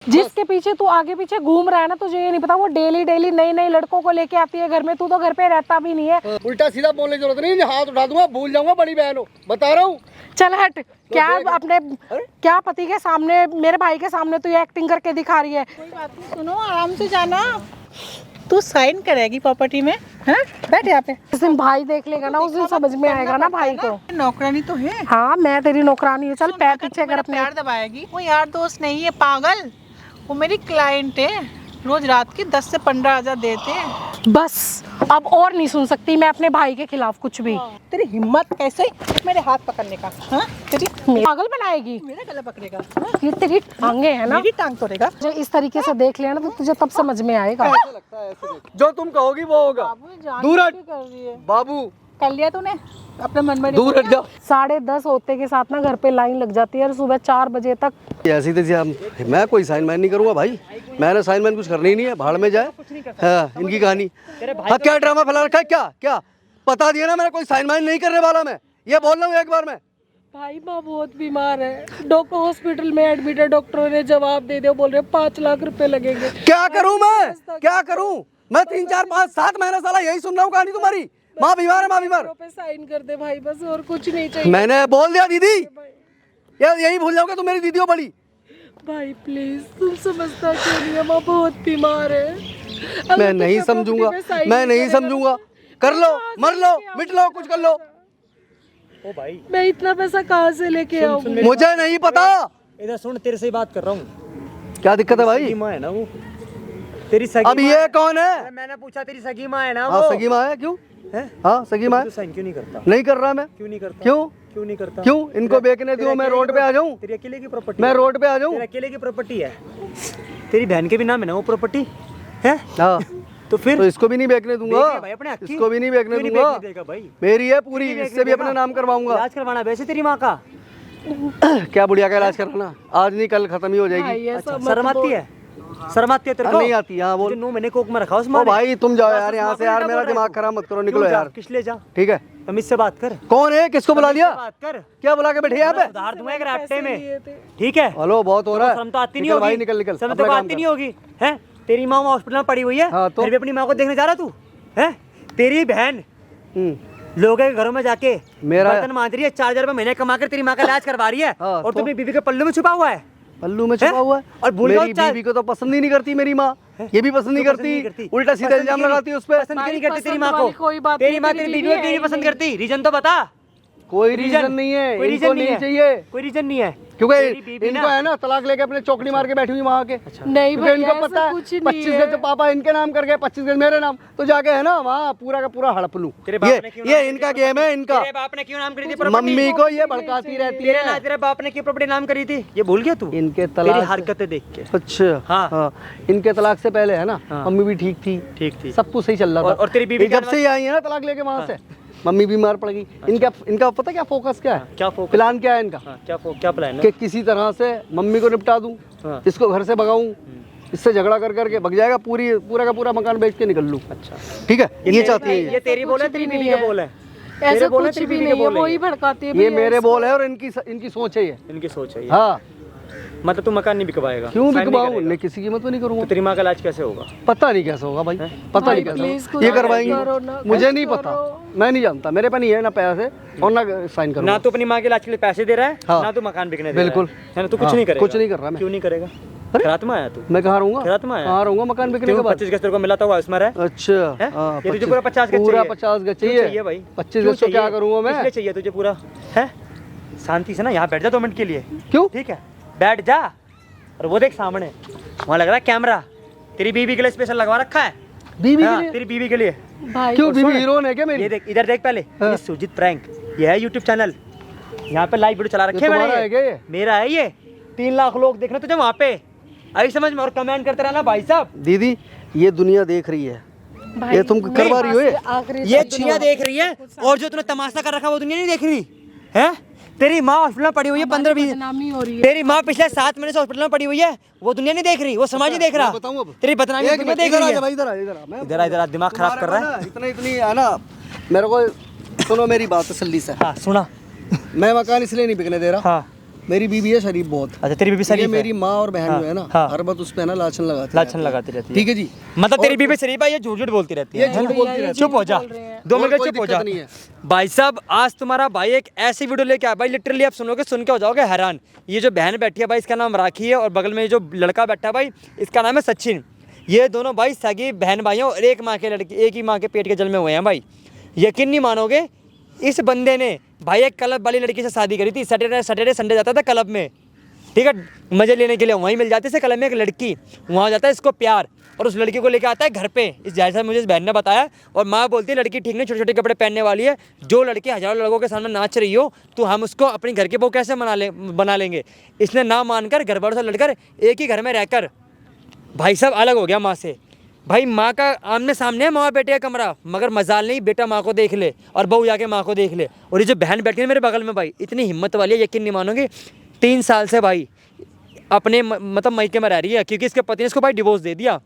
जिसके पीछे तू आगे पीछे घूम रहा है ना, तुझे ये नहीं पता वो डेली डेली नई नई लड़कों को लेके आती है घर में। तू तो घर पे रहता भी नहीं है। उल्टा सीधा बोलने की जरूरत नहीं, हाथ उठा दूंगा, भूल जाऊंगा बड़ी बहन हो, बता रहा हूँ। चल हट। क्या अपने क्या पति के सामने, मेरे भाई के सामने तू ये एक्टिंग करके दिखा रही है? कोई बात नहीं, सुनो आराम से जाना। तू साइन करेगी प्रॉपर्टी में? हाँ बैठ यहाँ पे। जिस दिन भाई देख लेगा ना, उस दिन समझ में आएगा ना भाई को। नौकरानी तो है। हाँ मैं तेरी नौकरानी हूँ। चल पैर पीछे कर अपने। प्यार दबाएगी। वो यार दोस्त नहीं है पागल, वो मेरी क्लाइंट है, रोज रात के 10 से 15 हजार देते हैं। बस अब और नहीं सुन सकती मैं अपने भाई के खिलाफ कुछ भी। तेरी हिम्मत कैसे मेरे हाथ पकड़ने का? हाँ तेरी पागल बनाएगी। मेरा गला पकड़ेगा? ये तेरी टांगे है ना, मेरी टांग तोड़ेगा। जो इस तरीके से देख लिया ना तो तुझे तब समझ में आएगा। ऐसे लगता है, ऐसे देख। जो तुम कहोगी वो होगा। दूर हट कर रही है। बाबू, कर लिया तूने अपना मन में? दूर हट जाओ। 10:30 होते के साथ ना घर पे लाइन लग जाती है और सुबह 4 बजे तक। ऐसी तैसी मैं कोई साइन मैन नहीं करूंगा भाई, मैंने साइन मैन कुछ करना ही नहीं है, भाड़ में जाए। हाँ, इनकी कहानी। हाँ, क्या ड्रामा फैला रखा है? क्या क्या बता दिया ना, मैंने कोई साइन मैन नहीं करने वाला। मैं ये बोल रहा हूँ एक बार में। भाई माँ बहुत बीमार है, डॉक्टर हॉस्पिटल में एडमिट है। डॉक्टरों ने जवाब दे दिया, बोल रहे 5 लाख रुपए लगेंगे। क्या करूं मैं, क्या करूं मैं? 3 4 5 7 महीने साला यही सुन रहा हूँ कहानी तुम्हारी। माँ बीमार है, माँ बीमार। पे साइन कर दे भाई, बस और कुछ नहीं चाहिए। मैंने बोल दिया दीदी, यार यही भूल जाओगे तुम मेरी दीदी हो बड़ी। भाई प्लीज, तुम समझता क्यों नहीं है? माँ बहुत बीमार है। मैं नहीं समझूंगा, मैं नहीं समझूंगा। कर लो, मर लो, मिट लो, कुछ कर लो। ओ भाई मैं इतना पैसा कहाँ से लेके आऊँ? मुझे नहीं पता। इधर सुन, तेरे से ही बात कर रहा हूँ। क्या दिक्कत है भाई? सगी माँ है ना वो, तेरी सगी अब माँ ये है। कौन है? अरे मैंने पूछा, तेरी सगी माँ है ना हाँ वो? सगी माँ है। क्यों है? हाँ सगी माँ तू साइन क्यों नहीं करता? नहीं कर रहा मैं। क्यों नहीं करता? क्यों क्यों नहीं करता? क्यों इनको बेचने दूं? मैं रोड पे आ जाऊं? तेरी अकेले की प्रॉपर्टी? मैं रोड पे आ जाऊं? तेरी अकेले की प्रॉपर्टी है? तेरी बहन के भी नाम है ना वो प्रॉपर्टी है? हाँ तो फिर तो इसको भी नहीं बेचने दूंगा, बेच ले भाई अपने हक की। इसको भी नहीं बेचने क्यों नहीं दूंगा। बेचने देगा भाई? मेरी है पूरी, इससे भी अपना नाम करवाऊंगा। इलाज करवाना वैसे तेरी माँ का। क्या बुढ़िया का इलाज कराना? आज नहीं कल खत्म ही हो जाएगी। अच्छा, शर्म आती है? शर्म आती है तेरे को? नहीं आती। हाँ बोल। 9 महीने कोक में रखा ओ उसमें। भाई तुम जाओ यार यहाँ से यार, मेरा दिमाग खराब मत करो, निकलो यार। किस ले जा, ठीक है, तुम इससे बात कर। कौन है? किसको बुला लिया? बात कर। क्या बुला के बैठे यहाँ पे? सुधार दूंगा एक रास्ते में, ठीक है? हेलो बहुत हो रहा है। शर्म तो आती नहीं निकल होगी भाई, निकल निकल, शर्म अपना तो काम आती कर। नहीं होगी है? तेरी माँ हॉस्पिटल में पड़ी हुई है, हाँ, तो? फिर भी अपनी माँ को देखने जा रहा तू है? तेरी बहन हम्म। लोगों के घरों में जाके मेरा- बर्तन मांज रही है, 4,000 रुपए महीने कमा कर तेरी माँ का इलाज करवा रही है। हाँ, और तो? तू अपनी बीवी के पल्लू में छुपा हुआ है। पल्लू में छुपा हुआ है। और भूल जाओ मेरी बीवी को तो पसंद ही नहीं करती मेरी माँ, ये भी पसंद नहीं करती, उल्टा सीधा इल्जाम लगाती है उस पर। पसंद क्यों नहीं करती तेरी पसंद माँ वाली कोई को? बात तेरी नहीं, माँ तेरी तेरी बीवी बीवी को है क्यों नहीं ही पसंद नहीं। करती? रीजन तो बता। कोई रीजन नहीं है, कोई इनको रीजन नहीं चाहिए। कोई रीजन नहीं है तेरी क्योंकि बीवी इनको है ना तलाक लेके अपने चौकड़ी मार के बैठी हुई वहाँ के। नहीं क्योंकि भैया, इनको पता ऐसा है कुछ नहीं 25 है। गज पापा इनके नाम कर गए, 25 गज मेरे नाम, तो जाके है ना वहाँ पूरा का पूरा हड़प लूं। तेरे बाप ने क्यों ये नाम इनका गेम है इनका। तेरे बाप ने क्यों नाम करी थी प्रॉपर्टी? मम्मी को ये भड़काती रहती है। तेरे बाप ने क्यों प्रॉपर्टी नाम करी थी? ये भूल गया तू? इनके तेरी तलाक से- हरकतें देख के। अच्छा हाँ। इनके तलाक से पहले है ना हाँ। मम्मी भी ठीक थी, ठीक थी। सब कुछ सही चल रहा था। और तेरी बीवी ये जब से ही आई है ना तलाक लेके वहाँ से, मम्मी बीमार पड़ गई। इनका इनका पता क्या फोकस क्या है? क्या फोकस? प्लान क्या है इनका? हाँ, क्या प्लान है? कि किसी तरह से मम्मी को निपटा दूं, हाँ। इसको घर से भगाऊं, इससे झगड़ा कर करके भग जाएगा, पूरा का पूरा मकान बेच के निकल लूं। अच्छा, ठीक है, ये चाहती है ये तेरी बोल है, तेरी बीवी का बोल है? ऐसा तेरे बोल है, कुछ तेरी भी बीवी नहीं के है, बोल है वही भड़काती है ये भैया मेरे इसको। बोल है और इनकी सोच है ये। इनकी सोच है ये। हाँ, मतलब तू मकान नहीं बिकवाएगा? क्यों साइन नहीं बिकवाऊं? करेगा? नहीं, किसी कीमत में नहीं करूंगा। तो तेरी माँ का इलाज कैसे होगा? पता नहीं कैसे होगा भाई, पता भाई, नहीं कैसे प्लीज होगा। कुछ ये करो करवाएंगे, ना, मुझे कुछ नहीं करो। पता, मैं नहीं जानता, मेरे पे नहीं है ना पैसे और ना साइन करूंगा। ना तू अपनी माँ के इलाज के लिए पैसे दे रहा है, हाँ। ना तू मकान बिकने दे रहा है। बिल्कुल। है ना? तू कुछ हाँ, नहीं करेगा? कुछ नहीं कर रहा मैं। क्यों नहीं करेगा? अरे? खैरात में आया तू? मैं कहाँ रहूंगा? खैरात में आया? कहाँ रहूंगा मकान बिकने के क्यों? बाद? 25 गज तेरे को मिला था, उसमें रह। अच्छा है? हाँ, ये तुझे 25 पूरा 50 गज पूरा चाहिए? 50 गज क्यों चाहिए भाई? 25 क्यों गज तो क्या चाहिए? करूंगा मैं? इसलिए चाहिए तुझे पूरा है? शांति से ना यहाँ बैठ जा 2 मिनट के लिए। क्यों? ठीक है, बैठ जा। और वो देख सामने, वहाँ लग रहा है कैमरा, तेरी बीवी के लिए स्पेशल लगवा रखा है। बीवी के हाँ, लिए? तेरी बीवी के लिए। भाई क्यों और बीवी सुन, हीरोइन है क्या मेरी? ये देख, इधर देख पहले, हाँ। ये सुजीत प्रैंक, ये है यूट्यूब चैनल, यहाँ पे लाइव वीडियो चला रखे हैं तुम्हारा है क्या मैंने। ये? मेरा है ये, 3 लाख लोग देखना तुझे वहाँ पे, आई समझ में, और कमेंट करते रहना भाई साहब। दीदी ये दुनिया देख रही है, भाई, ये तुम करवा रही हो ये? आखिरी ये तक दुनिया देख रही है, और जो तूने तमाशा कर रखा वो दुनिया नहीं देख रही है? तेरी माँ हॉस्पिटल में पड़ी हुई है 15-20, बदनामी हो रही है। तेरी माँ पिछले 7 महीने से हॉस्पिटल में पड़ी हुई है, वो दुनिया नहीं देख रही, वो समाज नहीं देख रहा। बताऊं अब? तेरी बदनामी एक दुनिया मिनट, देख इधर रही आ जा है। भाई, इधर आ, इधर आ। मैं इधर दिमाग खराब कर रहा है। इतनी है ना, मेरे को सुनो मेरी बात तसल्ली से। हाँ सुना। मैं मकान इसलिए नहीं बिकने दे रहा हाँ मेरी बीबी है शरीफ बहुत। अच्छा तेरी बीबी ये शरीफ है? मेरी माँ और बहन हाँ, जो है ना, हाँ। हर वक्त उस पे ना लाछन लगाती लाछन लगाती रहती है। ठीक है जी। मतलब तेरी बीबी शरीफ है, ये झूठ झूठ बोलती रहती ये है। झूठ बोलती रहती है। चुप हो जा, 2 और मिनट कोई चुप हो जा। दिक्कत नहीं है। भाई साहब आज तुम्हारा भाई एक ऐसी वीडियो लेके आया भाई, लिटरली आप सुनोगे, सुन के हो जाओगे हैरान। ये जो बहन बैठी है भाई, इसका नाम राखी है, और बगल में ये जो लड़का बैठा है भाई, इसका नाम है सचिन। ये दोनों भाई सगी बहन भाई हैं और एक माँ के लड़के, एक ही माँ के पेट के जल में हुए हैं भाई। यकीन नहीं मानोगे, इस बंदे ने भाई एक क्लब वाली लड़की से शादी करी थी। सैटरडे संडे जाता था क्लब में, ठीक है, मजे लेने के लिए। वहीं मिल जाती है क्लब में एक लड़की, वहाँ जाता है इसको प्यार, और उस लड़की को लेकर आता है घर पे। इस जैसा मुझे इस बहन ने बताया, और माँ बोलती है लड़की ठीक नहीं, छोटे छोटे कपड़े पहनने वाली है। जो लड़की हजारों लड़कों के सामने नाच रही हो, तो हम उसको अपने घर के बहू कैसे बना लेंगे। इसने ना मानकर घर वालों से लड़कर एक ही घर में रहकर भाई साहब अलग हो गया माँ से। भाई माँ का आमने सामने है, माँ बेटे का कमरा, मगर मजाल नहीं, बेटा माँ को देख ले और बहू जाके माँ को देख ले। और ये जो बहन बैठी है मेरे बगल में भाई, इतनी हिम्मत वाली है, यकीन नहीं मानोगे, 3 साल से भाई अपने मतलब मैके में रह रही है, क्योंकि इसके पति ने इसको भाई डिवोर्स दे दिया।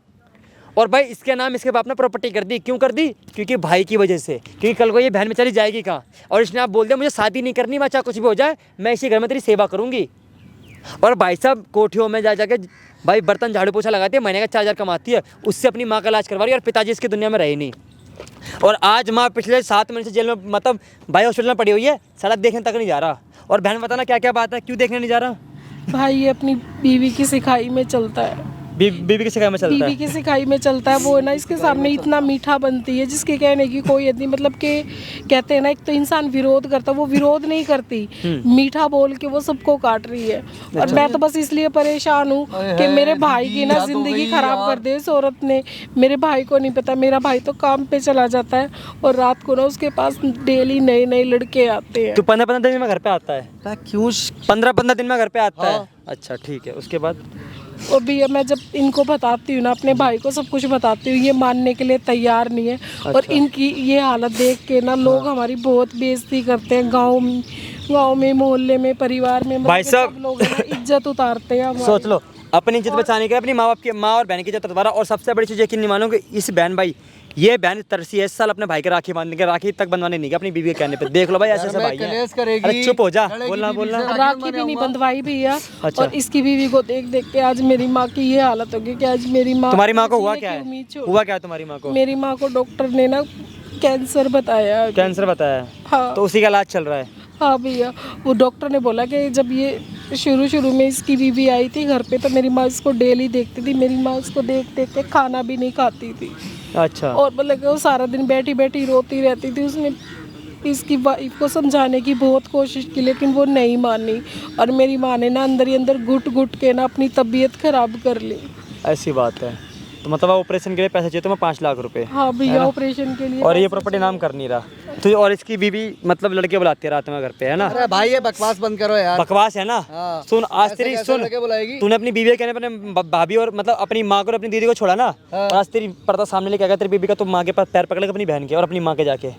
और भाई इसके नाम इसके बाप ने प्रॉपर्टी कर दी। क्यों कर दी? क्योंकि भाई की वजह से, क्योंकि कल को ये बहन बेचारी जाएगी कहाँ। और इसने आप बोल दिया मुझे शादी नहीं करनी, मैं चाहे कुछ भी हो जाए, मैं इसी घर में तेरी सेवा करूँगी। और भाई साहब कोठियों में जा जाके भाई बर्तन झाड़ू पोछा लगाती है, महीने का 4,000 कमाती है, उससे अपनी माँ का इलाज करवा रही है, और पिताजी इसकी दुनिया में रहे नहीं। और आज माँ पिछले 7 महीने से जेल में, मतलब भाई हॉस्पिटल में पड़ी हुई है, सड़क देखने तक नहीं जा रहा। और बहन बताना क्या क्या बात है, क्यों देखने नहीं जा रहा? भाई ये अपनी बीवी की सिखाई में चलता है, बीबी की शिकायत में चलता बीवी है। की सिखाई में चलता है। वो है ना इसके सामने इतना मीठा बनती है जिसके कहने की कोई नहीं, मतलब कि कहते हैं ना, एक तो इंसान विरोध करता, वो विरोध नहीं करती, मीठा बोल के वो सबको काट रही है। और मैं तो बस इसलिए परेशान हूँ कि मेरे भाई की ना जिंदगी खराब कर दे इस औरत ने। मेरे भाई को नहीं पता, मेरा भाई तो काम पे चला जाता है और रात को ना उसके पास डेली नए नए लड़के आते हैं। तो 15-15 दिन में घर पे आता है? क्यों? 15-15 दिन में घर पे आता है? अच्छा ठीक है, उसके बाद? और भैया मैं जब इनको बताती हूँ ना, अपने भाई को सब कुछ बताती हूँ, ये मानने के लिए तैयार नहीं है। और इनकी ये हालत देख के ना लोग हमारी बहुत बेइज्जती करते हैं, गांव में, मोहल्ले में, परिवार में, भाई साहब, सब लोग ना इज्जत उतारते हैं हमारी। सोच लो, अपनी इज्जत बचाने के लिए अपनी माँ बाप की, माँ और बहन की इज्जत उतारा। और सबसे बड़ी चीज़ यकीन नहीं मानोगे, इस बहन भाई, ये बहन तरसी है, इस साल अपने भाई के राखी बांधने के, राखी तक बनवाने नहीं गया अपनी बीवी के कहने पे। देख लो भाई ऐसे भाई हैं। अरे चुप हो जा, बोलना राखी भी नहीं बंधवाई भैया। और इसकी बीवी को देख देख के आज मेरी माँ की ये हालत होगी कि आज मेरी माँ, तुम्हारी माँ को हुआ क्या है? हुआ क्या है तुम्हारी माँ को? मेरी माँ को डॉक्टर ने ना कैंसर बताया। कैंसर बताया है? हाँ। तो उसी का इलाज चल रहा है? हाँ भैया, वो डॉक्टर ने बोला कि जब ये शुरू में इसकी बीवी आई थी घर पे, तो मेरी माँ इसको डेली देखती थी। मेरी माँ उसको देख देख के खाना भी नहीं खाती थी। अच्छा। और मतलब कि वो सारा दिन बैठी बैठी रोती रहती थी। उसने इसकी वाइफ को समझाने की बहुत कोशिश की, लेकिन वो नहीं मानी। और मेरी माँ ने ना अंदर ही अंदर घुट घुट के ना अपनी तबीयत खराब कर ली। ऐसी बात है? तो मतलब ऑपरेशन के लिए पैसे चाहिए तुम्हें 5 लाख रुपए? हाँ भैया, ऑपरेशन के लिए। और ये प्रॉपर्टी नाम कर नहीं रहा तो? और इसकी बीवी मतलब लड़के बुलाती है रात में घर पे, है ना? अरे भाई ये बकवास बंद करो यार। बकवास है ना? हाँ। सुन आज तेरी, सुन, तूने अपनी बीवी के कहने पर भाभी और मतलब अपनी माँ को और अपनी दीदी को छोड़ा ना, और आज तेरी पर्दा सामने लेके आएगा तेरी बीवी का, तो माँ के पास पैर पकड़ेगा अपनी बहन के और अपनी माँ के जाके।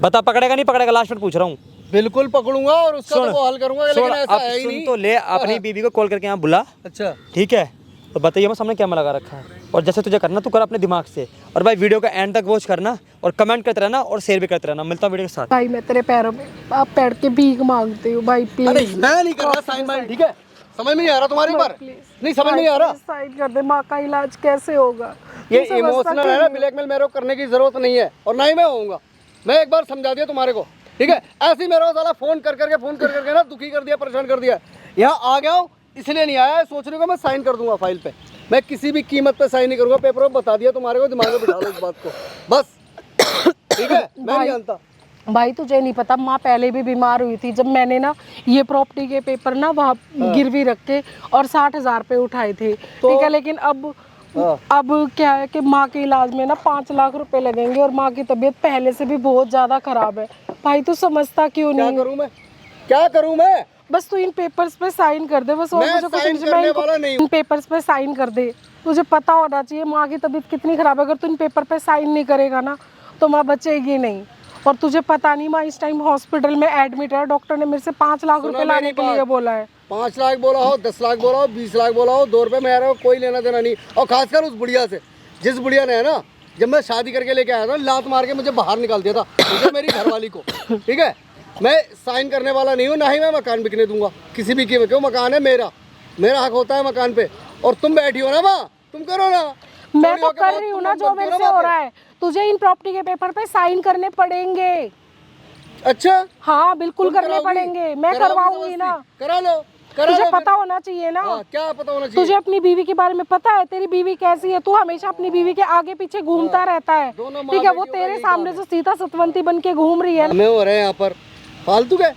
बता पकड़ेगा नहीं पकड़ेगा? लास्ट में पूछ रहा हूँ। बिल्कुल पकड़ूंगा और उसका तो वो हल करूंगा, लेकिन ऐसा है ही नहीं। तो ले अपनी बीवी को कॉल करके यहाँ बुला। अच्छा ठीक है, तो बताइए मैं सामने क्या लगा रखा है, और जैसे तुझे करना तू कर अपने दिमाग से। और भाई वीडियो का एंड तक वॉच करना, और कमेंट करते रहना, और शेयर भी करते रहना। मिलता हूँ वीडियो के साथ। भाई मैं तेरे पैरों में आप पैर के भीख मांगती हूँ भाई, प्लीज। अरे मैं नहीं कर रहा साइन माइन, ठीक है? समझ में नहीं आ रहा तुम्हारी बार? नहीं समझ में नहीं आ रहा। साइन कर दे, माँ का इलाज कैसे होगा? ये इमोशनल है ना, ब्लैकमेल मेरे को करने की जरूरत नहीं है, और ना ही मैं होऊंगा। मैं एक बार समझा दिया तुम्हारे को, ठीक है? ऐसे ही मेरे को साला फोन कर करके ना दुखी कर दिया, परेशान कर दिया। यहाँ आ गया हूँ इसलिए नहीं आया, सोच रही हूँ मैं साइन कर दूंगा फाइल पे। मैं किसी भी कीमत पे साइन नहीं करूंगा, पेपर पे बता दिया तुम्हारे को, दिमाग में बिठा लो इस बात को बस, ठीक है? मैं नहीं जानता भाई, तुझे नहीं पता, माँ पहले भी बीमार हुई थी। जब मैंने ना ये प्रॉपर्टी के पेपर ना वहाँ गिरवी रख के और 60,000 पे उठाए थे, ठीक है? लेकिन अब क्या है कि माँ के इलाज में ना 5 लाख रुपए लगेंगे, और माँ की तबीयत पहले से भी बहुत ज्यादा खराब है। भाई तू समझता क्यों नहीं? क्या करूँ मैं? बस तू इन पेपर्स पे साइन कर दे बस, और मुझे कुछ नहीं। इन पेपर्स पे साइन कर दे। तुझे पता होना चाहिए माँ की तबीयत कितनी खराब है। अगर तू इन पेपर पे साइन नहीं करेगा ना तो माँ बचेगी नहीं। और तुझे पता नहीं, माँ इस टाइम हॉस्पिटल में एडमिट है। डॉक्टर ने मेरे से 5 लाख रुपए लाने के लिए बोला है। 5 लाख बोला हो, 10 लाख बोला हो, 20 लाख बोला हो, 2 रुपए मेरा कोई लेना देना नहीं। और खासकर उस बुढ़िया से, जिस बुढ़िया ने है ना, जब मैं शादी करके लेके आया था, लात मार के मुझे बाहर निकाल दिया था, मुझे मेरी घरवाली को, ठीक है? मैं साइन करने वाला नहीं हूँ, ना ही मैं मकान बिकने दूंगा किसी भी कीमत। क्यों, मकान है मेरा, मेरा हक होता है मकान पे। और तुम बैठी हो ना वहाँ, तुम करो ना। मैं तो कर रही हूँ ना जो मेरे से हो रहा है। तुझे इन प्रॉपर्टी के पेपर पे साइन करने पड़ेंगे। अच्छा, हाँ बिल्कुल करने पड़ेंगे, मैं करवाऊंगी ना। करा लो, तुझे पता होना चाहिए ना। क्या पता होना चाहिए? तुझे अपनी बीवी के बारे में पता है? तेरी बीवी कैसी है? तू हमेशा अपनी बीवी के आगे पीछे घूमता रहता है, ठीक है? वो तेरे सामने जो सीता सतवंती बन के घूम रही है। हमें हो रहे हैं यहाँ पर फालतू के।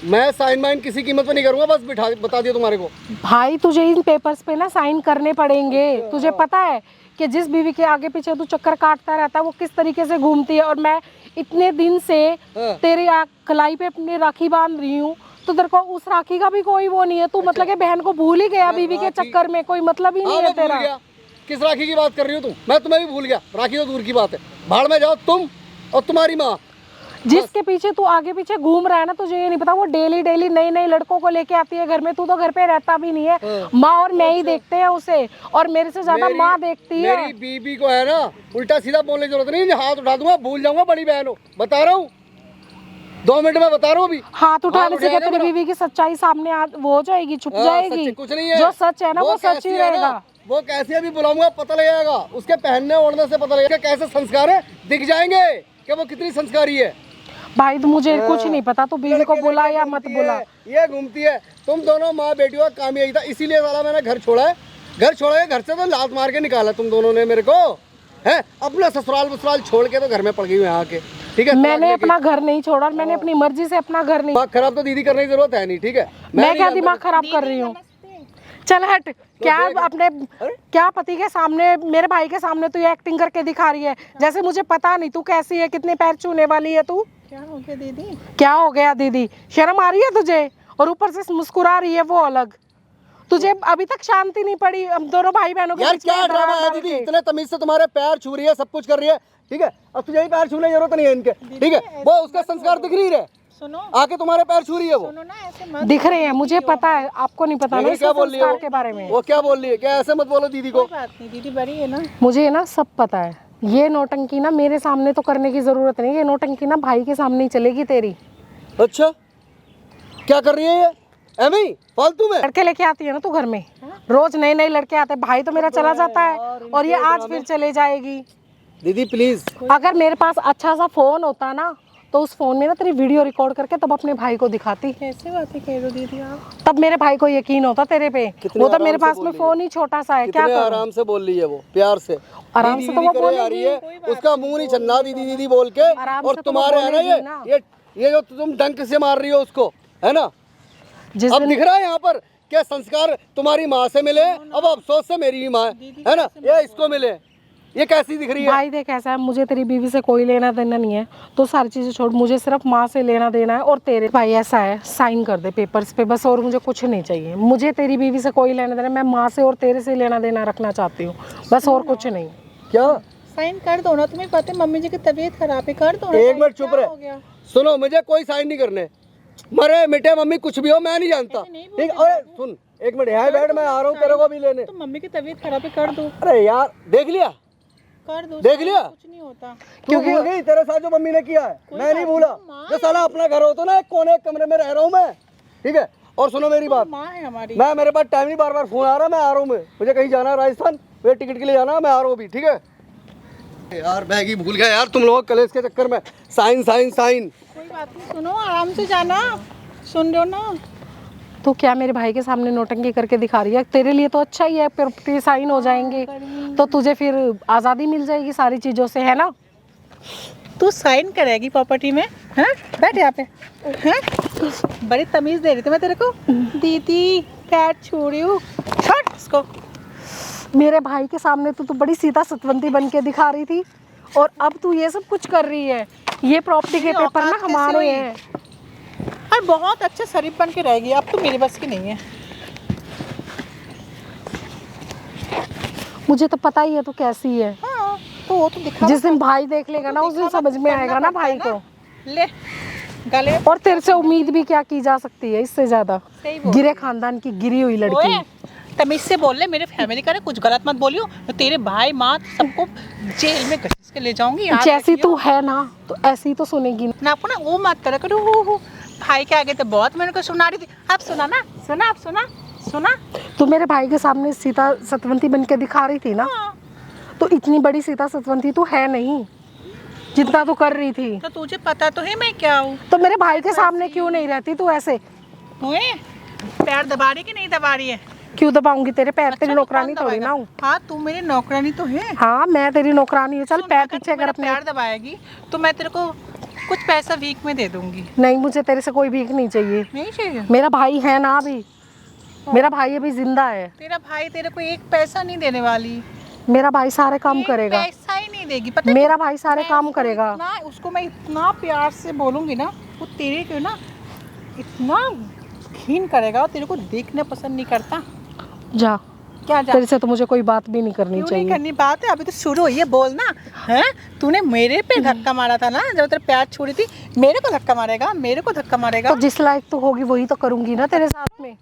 मैं साइन वाइन किसी कीमत पे नहीं करूंगा, बस बता दिया तुम्हारे को। भाई तुझे इन पेपर्स पे ना साइन करने पड़ेंगे। तुझे पता है कि जिस बीवी के आगे पीछे तू चक्कर काटता रहता है वो किस तरीके से घूमती है। और मैं इतने दिन से तेरी कलाई पे अपनी राखी बांध रही हूँ, तो तेरे को उस राखी का भी कोई वो नहीं है। तू मतलब कि बहन को भूल ही गया बीवी के चक्कर में, कोई मतलब ही नहीं है तेरा। किस राखी की बात कर रही हो तुम? मैं तुम्हें भी भूल गया, राखी तो दूर की बात है। भाड़ में जाओ तुम और तुम्हारी माँ। जिसके पीछे तू आगे पीछे घूम रहा है ना, तुझे ये नहीं पता वो डेली डेली नए नए लड़कों को लेके आती है घर में। तू तो घर पे रहता भी नहीं है। माँ और मैं ही देखते हैं उसे, और मेरे से ज्यादा माँ देखती है। मेरी बीबी को है ना उल्टा सीधा बोलने की जरूरत नहीं, हाथ उठा दूंगा, भूल जाऊंगा, बड़ी बहन हो, बता रहा हूँ। 2 मिनट में बता रहा हूँ अभी। हाथ उठाने से क्या तेरी बीवी की सच्चाई सामने वो हो जाएगी, छुप जाएगी? कुछ नहीं है, जो सच है ना वो सच ही रहेगा। वो कैसे अभी बुलाऊंगा पता लग जाएगा, उसके पहनने ओढ़ने से पता लगेगा कैसे संस्कार है, दिख जाएंगे कि वो कितनी संस्कारी है। भाई तो मुझे कुछ नहीं पता, तो बीवी को बुला या मत बुला। ये घूमती है, तुम दोनों माँ बेटियों का काम यही था, इसीलिए साला मैंने घर छोड़ा है। घर छोड़ा है, घर से तो लात मार के निकाला तुम दोनों ने मेरे को, है? अपना ससुराल छोड़ के तो घर में पड़ गई हूँ यहाँ के, ठीक है? मैंने अपना घर नहीं छोड़ा, और मैंने अपनी मर्जी से अपना घर नहीं। दिमाग खराब तो दीदी करने की जरूरत है नहीं, ठीक है? मैं क्या दिमाग खराब कर रही हूँ? चल हट। क्या अपने क्या पति के सामने, मेरे भाई के सामने तू ये एक्टिंग करके दिखा रही है जैसे मुझे पता नहीं तू कैसी है, कितने पैर छूने वाली है तू। क्या हो गया दीदी? क्या हो गया दीदी? शर्म आ रही है तुझे? और ऊपर से मुस्कुरा रही है वो अलग। तुझे अभी तक शांति नहीं पड़ी हम दोनों भाई बहनों के बीच में? क्या ड्रामा है दीदी? इतने तमीज से तुम्हारे पैर छू रही है, सब कुछ कर रही है, ठीक है? अब तुझे ही पैर छूने की जरूरत नहीं है इनके, ठीक है? वो उसका संस्कार दिख रही है, सुनो आके तुम्हारे पैर छू रही है वो। सुनो ना, ऐसे मत दिख रहे हैं, मुझे पता है, आपको नहीं पता ना क्या बोल रही है संस्कार के बारे में। वो क्या बोल रही है? क्या ऐसे मत बोलो दीदी को। कोई बात नहीं, दीदी बड़ी है ना। मुझे ना सब पता है। ये नौटंकी ना मेरे सामने तो करने की जरूरत नहीं, ये नौटंकी ना भाई के सामने ही चलेगी तेरी। अच्छा, क्या कर रही है ये एमी फालतू में? लड़के लेके आती है ना तू घर में, रोज नए नए लड़के आते हैं। भाई तो मेरा चला जाता है और ये आज फिर चले जाएगी। दीदी प्लीज, अगर मेरे पास अच्छा सा फोन होता ना तो उस फोन में ना तेरी वीडियो रिकॉर्ड करके तब अपने भाई को दिखाती। कैसे बातें कह रहे हो दीदी आप? तब मेरे भाई को यकीन होता तेरे पे। वो तो मेरे पास में फोन ही छोटा सा है, क्या करूं? आराम से बोल रही है वो, प्यार से, आराम से तो वो बोलेगी, उसका मुंह नहीं छन्ना दीदी दीदी बोल के। और तुम्हारे है ना ये जो तुम डंक से मार रही हो उसको, है ना? अब दिख रहा है यहाँ पर क्या संस्कार तुम्हारी माँ से मिले, अब अफसोस से मेरी ही माँ है ना, ये इसको मिले। ये कैसी दिख रही है? भाई देख ऐसा है, मुझे तेरी बीवी से कोई लेना देना नहीं है, तो सारी चीजें छोड़, मुझे सिर्फ माँ से लेना देना है। और तेरे भाई ऐसा है, साइन कर दे पेपर्स पे बस, और मुझे कुछ नहीं चाहिए। मुझे तेरी बीवी से कोई लेना देना, मैं माँ से और तेरे से लेना देना रखना चाहती हूँ बस, और कुछ नहीं। क्या साइन कर दो ना, तुम्हें पता है मम्मी जी की तबीयत खराब है, कर दो ना। एक मिनट चुप रहे, सुनो, मुझे कोई साइन नहीं करने, मरे मिटे मम्मी कुछ भी हो मैं नहीं जानता, ठीक? अरे सुन एक मिनट, यहाँ बैठ, मैं आ रहा हूँ तेरे को भी लेने। तो मम्मी की तबीयत खराब है, कर दो। अरे यार देख लिया, कर दो, देख लिया, कुछ नहीं होता। क्योंकि भूल गई तेरे साथ जो मम्मी ने किया है, मैं नहीं भूला। जो साला अपना घर हो तो ना, एक कोने एक कमरे में रह रहा हूँ मैं, ठीक है? और सुनो मेरी बात, माँ है हमारी। मैं मेरे पास टाइम नहीं, बार बार फोन आ रहा है, मैं आ रहा हूँ, मुझे कहीं जाना है राजस्थान, मेरे टिकट के लिए जाना है, मैं आ रहा हूँ अभी, ठीक है? यार बैग ही भूल गया यार, तुम लोग कलेश के चक्कर में। साइन साइन साइन, कोई बात नहीं, सुनो आराम से जाना, सुन रहे हो ना? तो क्या मेरे भाई के सामने नौटंकी करके दिखा रही है? तेरे लिए तो अच्छा ही है, प्रॉपर्टी साइन हो जाएंगे तो तुझे फिर आज़ादी मिल जाएगी सारी चीज़ों से, है ना? तू साइन करेगी प्रॉपर्टी में? हाँ बैठ यहाँ पे, हैं? बड़ी तमीज़ दे रही थी मैं तेरे को। दीदी पैर छू रही हूँ, छोड़ इसको। मेरे भाई के सामने तो तू बड़ी सीता सतवंती बन के दिखा रही थी, और अब तू ये सब कुछ कर रही है। ये प्रॉपर्टी के पेपर ना हमारे हैं। और बहुत अच्छे शरीफ बन के रहेगी, अब तो मेरे बस की नहीं है। मुझे तो पता ही है तू कैसी है। हाँ, तो वो तो दिखा, जिस दिन भाई देख लेगा ना उस दिन समझ में आएगा ना भाई को। ले गले। और तेरे से उम्मीद भी क्या की जा सकती है इससे ज्यादा? गिरे खानदान की गिरी हुई लड़की। तमीज से बोल ले, मेरे फैमिली का कुछ गलत मत बोलियो, तो तेरे भाई माँ सबको जेल में घसीट के ले जाऊंगी। जैसी तू है ना तो ऐसी तो सुनेगी ना, आपको ना वो मत करा करो, भाई के आगे तो बहुत मेरे को सुना रही थी। आप सुना ना, सुना, आप सुना, सुना। तू मेरे भाई के सामने सीता सतवंती बन के दिखा रही थी ना, हाँ। तो इतनी बड़ी सीता सतवंती तो है नहीं जितना तू कर रही थी। तो तुझे पता तो है मैं क्या हूँ। तो मेरे भाई के सामने क्यों नहीं रहती तू ऐसे? हुए पैर दबा रही कि नहीं दबा रही है? क्यों दबाऊंगी तेरे पैर? तेरी अच्छा, नौकरानी कौन थोड़ी ना दबाएगा? हूँ। हाँ, तू मेरी नौकरानी तो है। हाँ, मैं तेरी नौकरानी हूँ। चल सुन, पैर अगर पीछे तू कर मेरा अपने। पैर दबाएगी तो मैं तेरे को कुछ पैसा वीक में दे दूंगी। नहीं, मुझे तेरे से कोई भीख नहीं चाहिए। नहीं चाहिए? मेरा भाई है ना अभी, मेरा भाई अभी जिंदा है। तेरा भाई तेरे को एक पैसा नहीं देने वाली। मेरा भाई सारे काम एक करेगा। पैसा ही नहीं देगी, पता है? मेरा भाई सारे मैं काम उसको करेगा। उसको मैं इतना प्यार से बोलूंगी ना, वो तेरे को ना इतना घिन करेगा और तेरे को देखना पसंद नहीं करता। जा, क्या जा? तेरे से तो मुझे कोई बात भी नहीं करनी क्यों नहीं चाहिए। करनी बात है? अभी तो शुरू हुई है, बोलना है। तूने मेरे पे धक्का मारा था ना जब तेरे पैर छुड़ी थी। मेरे को धक्का मारेगा, मेरे को धक्का मारेगा। तो जिस लायक तू होगी वही तो करूंगी ना तेरे साथ में।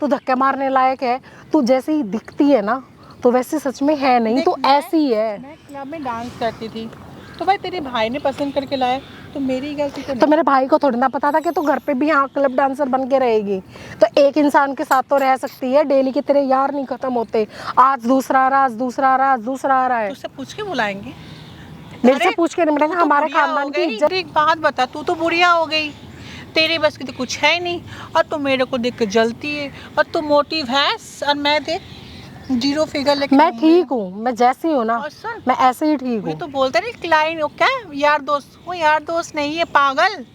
तू धक्के मारने लायक है। तू जैसी दिखती है ना, तो वैसे सच में है नहीं, देख, तो ऐसी है। मैं क्लब में डांस करती थी तो भाई तेरे भाई ने पसंद करके लाया, तो मेरी गलती तो तो नहीं। मेरे भाई को थोड़ी ना पता था कि तू घर पे भी यहाँ क्लब डांसर बन के रहेगी। तो एक इंसान के साथ तो रह सकती है, डेली के तेरे यार नहीं खत्म होते। आज दूसरा आ रहा, आज दूसरा आ रहा, आज दूसरा आ रहा है। तुझसे पूछ के बुलाएंगे? मेरे से अरे, पूछ के नहीं मिलेगा। तू तो हमारे बुढ़िया खानदान हो की गई। इज्जत। एक बात बता, तू तो बुढ़िया हो गई, तेरे बस की तो कुछ है ही नहीं, और तू मेरे को देख के जलती है। और तू मोटी भैंस और मैं देख जीरो फिगर लेके मैं घूम रही ठीक हूँ, मैं जैसी हूँ ना, और सुन, मैं ऐसे ही ठीक ये हूँ। तो बोलते नहीं क्लाइंट हो क्या, यार दोस्त। वो यार दोस्त नहीं है पागल,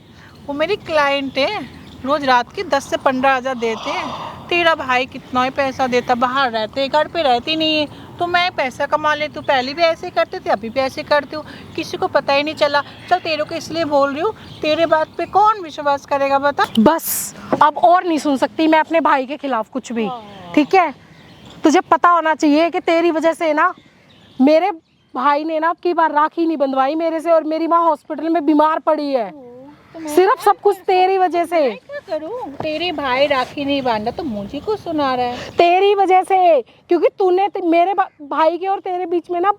वो मेरी क्लाइंट है। रोज रात की 10 से 15 हज़ार देते हैं। तेरा भाई कितना ही पैसा देता, बाहर रहते, घर पे रहती नहीं है। तो मैं पैसा कमा लेती हूँ, पहले भी ऐसे करते थे, अभी भी ऐसे करती हूँ, किसी को पता ही नहीं चला। चल तेरे को इसलिए बोल रही हूँ, तेरे बात पे कौन विश्वास करेगा बता? बस अब और नहीं सुन सकती मैं अपने भाई के खिलाफ कुछ भी, ठीक है? तुझे पता होना चाहिए कि तेरी वजह से ना मेरे भाई ने ना अब की बार राखी नहीं बंधवाई मेरे से, और मेरी माँ हॉस्पिटल में बीमार पड़ी है। सिर्फ सब कुछ तेरी वजह से। मैं क्या करूँ? तेरे भाई राखी नहीं बांधा तो मुझे को सुना रहा है। तेरी वजह से, क्योंकि तूने मेरे भाई के और तेरे बीच में ना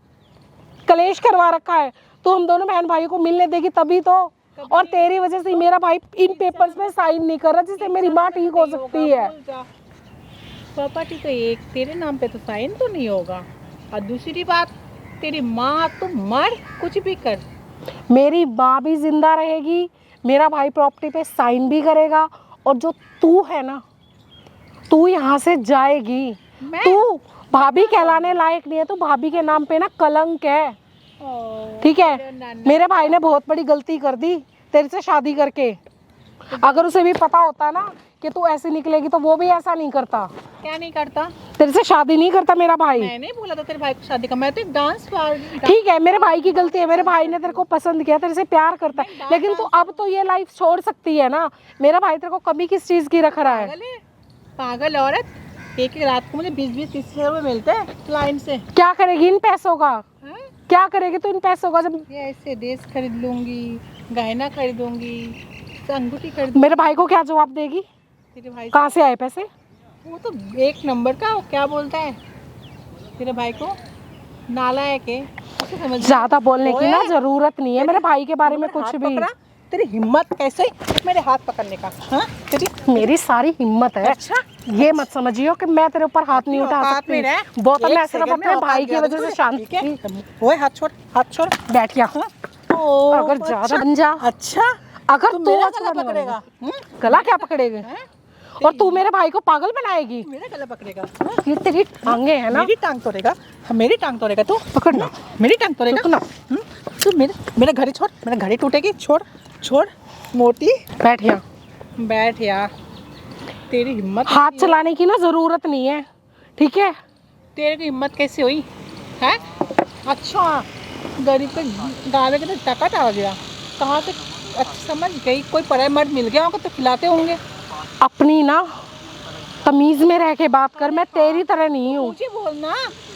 कलेश करवा रखा है। तो हम दोनों बहन भाइयों को मिलने देगी तभी तो। और तेरी वजह से मेरा भाई इन पेपर्स में साइन नहीं कर रहा, जिससे मेरी माँ ठीक हो सकती है। प्रॉपर्टी तो एक तेरे नाम पे तो साइन तो नहीं होगा। और दूसरी बात, तेरी माँ तो मर, कुछ भी कर, मेरी माँ भी जिंदा रहेगी, मेरा भाई प्रॉपर्टी पे साइन भी करेगा, और जो तू है ना, तू यहाँ से जाएगी। मैं? तू भाभी कहलाने लायक नहीं है, तू भाभी के नाम पे ना कलंक है, ठीक है? मेरे भाई ने बहुत बड़ी गलती कर दी तेरे से शादी करके। अगर उसे भी पता होता ना कि तू ऐसे निकलेगी तो वो भी ऐसा नहीं करता, क्या नहीं करता? तेरे से शादी नहीं करता मेरा भाई। मैंने बोला था तेरे भाई को शादी का, मैं तो एक डांस ठीक है, मेरे भाई की गलती है, मेरे भाई ने तेरे को पसंद किया, तेरे से प्यार करता है, लेकिन तू अब तो ये लाइफ छोड़ सकती है ना। मेरा भाई तेरे को कमी किस चीज की रख रहा है? पागल है, पागल औरत। एक रात को मुझे 20-20-30 हज़ार रुपये मिलते हैं क्लाइंट से। क्या करेगी इन पैसों का? हाँ? क्या करेगी तू इन पैसों का? जब ये ऐसे ड्रेस खरीद लूंगी, गहना खरीदूंगी, अंगूठी खरीद। मेरे भाई को क्या जवाब देगी? तेरे भाई कहाँ से आए पैसे? वो तो एक नंबर का, वो क्या बोलता है तेरे भाई को, नालायक है, उसे समझ। ज्यादा बोलने की ना ओए, जरूरत नहीं है मेरे भाई के बारे में कुछ हाथ भी। पकड़ा? तेरी हिम्मत कैसे मेरे हाथ पकड़ने का? हाँ, तेरी मेरी सारी हिम्मत है। अच्छा, ये मत समझियो कि मैं तेरे ऊपर हाथ नहीं उठा औकात में रह। सकती। वो तो एक मैं सिर्फ सेकंड में अपने औकात भाई की गिरा वजह दूँ से शांत ठीक है? थी। ओए हाथ छोड़, हाथ छोड़। बैठ जा। ओ, अगर ज्यादा बन जा, अच्छा, अगर तू तू मेरा आज गला वाला पकड़ेगा? गला क्या पकड़ेगा? और तू मेरे भाई को पागल बनाएगी? मेरा गला पकड़ेगा? ये तेरी टांगे है ना, मेरी टांग तोड़ेगा? मेरी टांग तोड़ेगा तू? पकड़ना। मेरी टांग तोड़ेगा? रुकना। तू मेरा घड़ी छोड़, मेरा घड़ी टूटेगी। छोड़, छोड़ मोटी। बैठ यहाँ। बैठ यार, तेरी हिम्मत हाथ चलाने की ना जरूरत नहीं है, ठीक है? तेरे की हिम्मत कैसे हुई है? अच्छा, गरीब पे गावे के तो टकट आ गया, कहाँ से? अच्छा समझ गई, कोई पराया मर्द मिल गया होगा तो खिलाते होंगे। अपनी ना तमीज में रह के बात कर, मैं तेरी तरह नहीं हूँ। मुझे बोलना,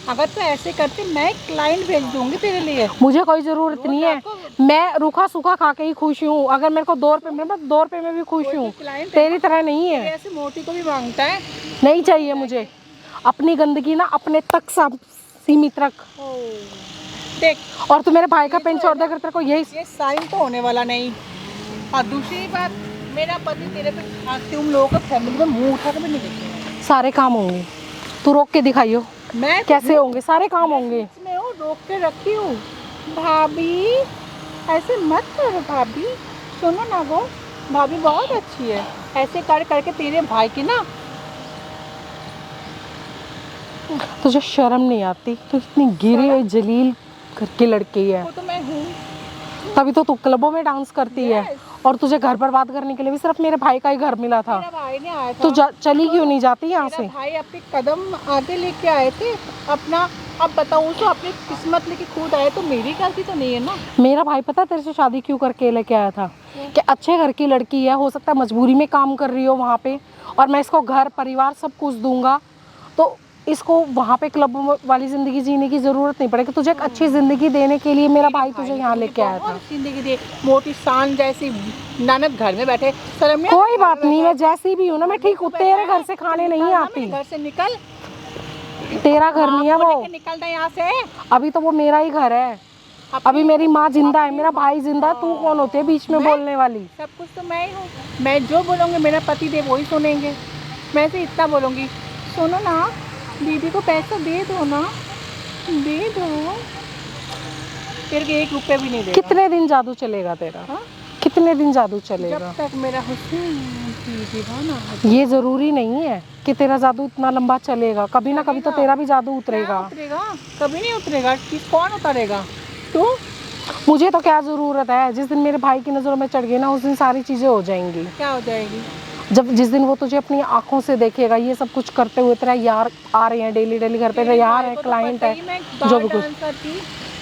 अगर तू ऐसे करती मैं क्लाइंट भेज दूंगी तेरे लिए। मुझे कोई जरूरत नहीं है, मैं रूखा सूखा खा के ही खुश हूँ। अगर मेरे को 2 रुपए में, मैं 2 रुपए में भी खुश हूँ, तेरी तरह नहीं है। ऐसे मोटी को भी मांगता है। नहीं चाहिए मुझे। अपनी गंदगी ना अपने तक सीमित रख। देख, और तू मेरे भाई का पेन छोड़ दे, अगर तेरे को यही ये साइन तो होने वाला नहीं। और दूसरी बात, मेरा पति तेरे पे तुम लोगों का फैमिली में मुंह उठा के भी नहीं देखेगा। सारे काम होंगे, तू रोक के दिखाइयो मैं कैसे होंगे, सारे काम होंगे। मैं वो रोक के रखी हूँ। भाभी ऐसे मत करो भाभी, सुनो ना, वो भाभी बहुत अच्छी है, ऐसे कर करके तेरे भाई की ना। तुझे शर्म नहीं आती? तू इतनी गिरी हुई जलील घर की लड़की है, वो तो मैं हूँ। तभी तो तू क्लबों में डांस करती है। Yes. और तुझे घर पर बात करने के लिए भी सिर्फ मेरे भाई का ही घर मिला था। मेरा भाई ने आया था। तू चली क्यों नहीं जाती यहाँ मेरा से? भाई अपने कदम आगे लेके आए थे अपना। अब बताऊँ तो अपनी किस्मत लेके खुद आए, तो मेरी गलती तो नहीं है ना। मेरा भाई पता है तेरे से शादी क्यों करके लेके आया था? कि अच्छे घर की लड़की है, हो सकता है मजबूरी में काम कर रही हो वहाँ पे, और मैं इसको घर परिवार सब कुछ दूंगा, तो इसको वहाँ पे क्लब वाली जिंदगी जीने की जरूरत नहीं पड़ेगी। तुझे एक अच्छी जिंदगी देने के लिए मेरा भाई तुझे यहाँ लेके आया था। जिंदगी दे, मोटी शान जैसी ननद घर में बैठे, शर्म नहीं आती? कोई बात नहीं, मैं जैसी भी हूँ ना, मैं ठीक हूँ। तेरे घर से खाने नहीं आती। घर से निकल, तेरा घर नहीं है वो, निकल दे यहाँ से। अभी तो वो मेरा ही घर है। अभी मेरी माँ जिंदा है, मेरा भाई जिंदा है, तू कौन होती है बीच में बोलने वाली? सब कुछ तो मैं ही हूँ। मैं जो बोलूँगी मेरा पति देव वही सुनेंगे। मैं से इतना बोलूँगी, सुनो ना, दीदी को पैसा दे दो ना, दे दो। फिर 1 रुपया भी नहीं देगा। कितने दिन जादू चलेगा तेरा? हाँ? कितने दिन जादू चलेगा? जब तक मेरा हुस्न दीवाना ये जरूरी नहीं है कि तेरा जादू इतना लंबा चलेगा। कभी ना कभी तो तेरा भी जादू उतरेगा। उतरेगा, कभी नहीं उतरेगा। कौन उतारेगा? तू। मुझे तो क्या जरूरत है? जिस दिन मेरे भाई की नजरों में चढ़ गई ना, उस दिन सारी चीजें हो जाएंगी। क्या हो जाएगी? जिस दिन वो तुझे अपनी आंखों से देखेगा ये सब कुछ करते हुए, तेरा यार आ रहे हैं डेली डेली घर पे, यार है, क्लाइंट है, जो भी कुछ